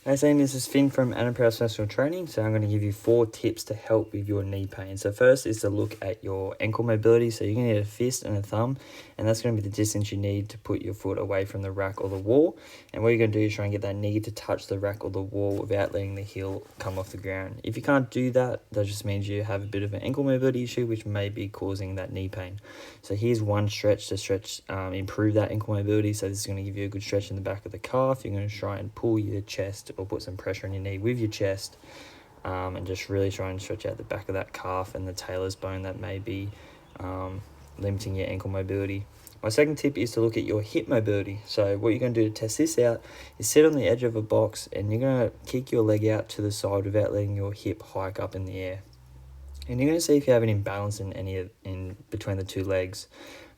Hey Sam, this is Finn from Anapros Personal Training. So I'm going to give you 4 tips to help with your knee pain. So first is to look at your ankle mobility. So you're going to need a fist and a thumb, and that's going to be the distance you need to put your foot away from the rack or the wall. And what you're going to do is try and get that knee to touch the rack or the wall without letting the heel come off the ground. If you can't do that, that just means you have a bit of an ankle mobility issue, which may be causing that knee pain. So here's one stretch to improve that ankle mobility. So this is going to give you a good stretch in the back of the calf. You're going to try and pull your chest or put some pressure on your knee with your chest, and just really try and stretch out the back of that calf and the talus bone that may be limiting your ankle mobility. My second tip is to look at your hip mobility. So what you're going to do to test this out is sit on the edge of a box, and you're going to kick your leg out to the side without letting your hip hike up in the air. And you're going to see if you have an imbalance in between the two legs.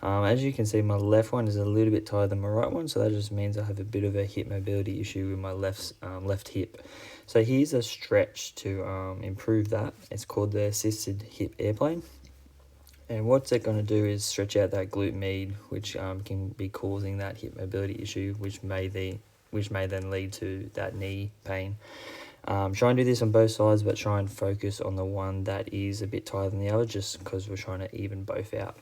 As you can see, my left one is a little bit tighter than my right one, so that just means I have a bit of a hip mobility issue with my left hip. So here's a stretch to improve that. It's called the assisted hip airplane. And what's it going to do is stretch out that glute med, which can be causing that hip mobility issue, which may then lead to that knee pain. Try and do this on both sides, but try and focus on the one that is a bit tighter than the other, just because we're trying to even both out.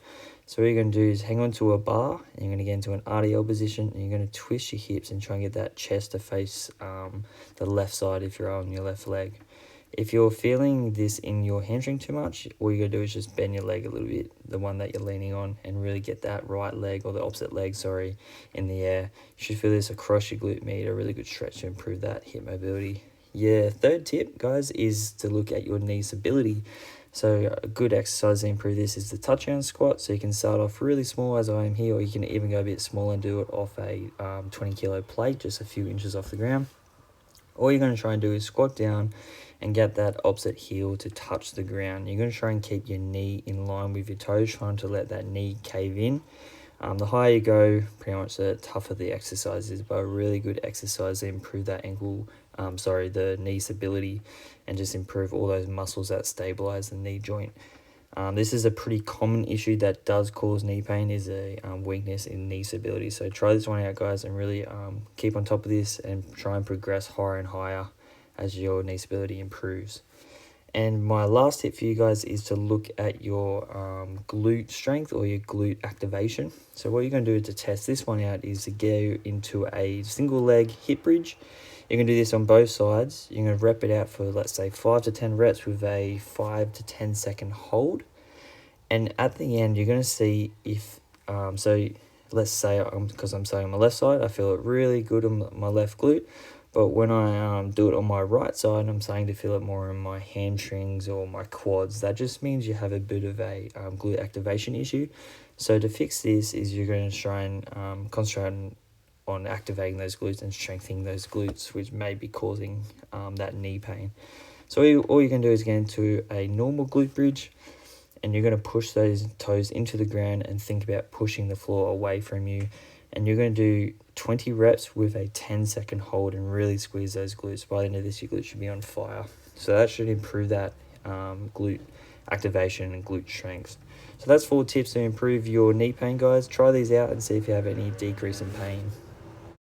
So what you're going to do is hang on to a bar, and you're going to get into an RDL position, and you're going to twist your hips and try and get that chest to face the left side if you're on your left leg. If you're feeling this in your hamstring too much, all you're going to do is just bend your leg a little bit, the one that you're leaning on, and really get that right leg, or the opposite leg, in the air. You should feel this across your glute med, a really good stretch to improve that hip mobility. Yeah, third tip, guys, is to look at your knee stability. So a good exercise to improve this is the touchdown squat. So you can start off really small as I am here, or you can even go a bit smaller and do it off a 20 kilo plate, just a few inches off the ground. All you're going to try and do is squat down and get that opposite heel to touch the ground. You're going to try and keep your knee in line with your toes, trying to let that knee cave in. The higher you go, pretty much the tougher the exercise is, but a really good exercise to improve that the knee stability, and just improve all those muscles that stabilize the knee joint. This is a pretty common issue that does cause knee pain, is a weakness in knee stability. So try this one out, guys, and really keep on top of this and try and progress higher and higher as your knee stability improves. And my last tip for you guys is to look at your glute strength or your glute activation. So what you're going to do to test this one out is to go into a single leg hip bridge. You can do this on both sides. You're going to rep it out for, let's say, 5 to 10 reps with a 5 to 10 second hold. And at the end, you're going to see if, let's say, because I'm saying on my left side, I feel it really good on my left glute. But when I do it on my right side, I'm starting to feel it more in my hamstrings or my quads. That just means you have a bit of a glute activation issue. So to fix this is you're going to try and concentrate on activating those glutes and strengthening those glutes, which may be causing that knee pain. So all you can do is get into a normal glute bridge, and you're going to push those toes into the ground and think about pushing the floor away from you. And you're going to do 20 reps with a 10-second hold and really squeeze those glutes. By the end of this, your glutes should be on fire. So that should improve that glute activation and glute strength. So that's 4 tips to improve your knee pain, guys. Try these out and see if you have any decrease in pain.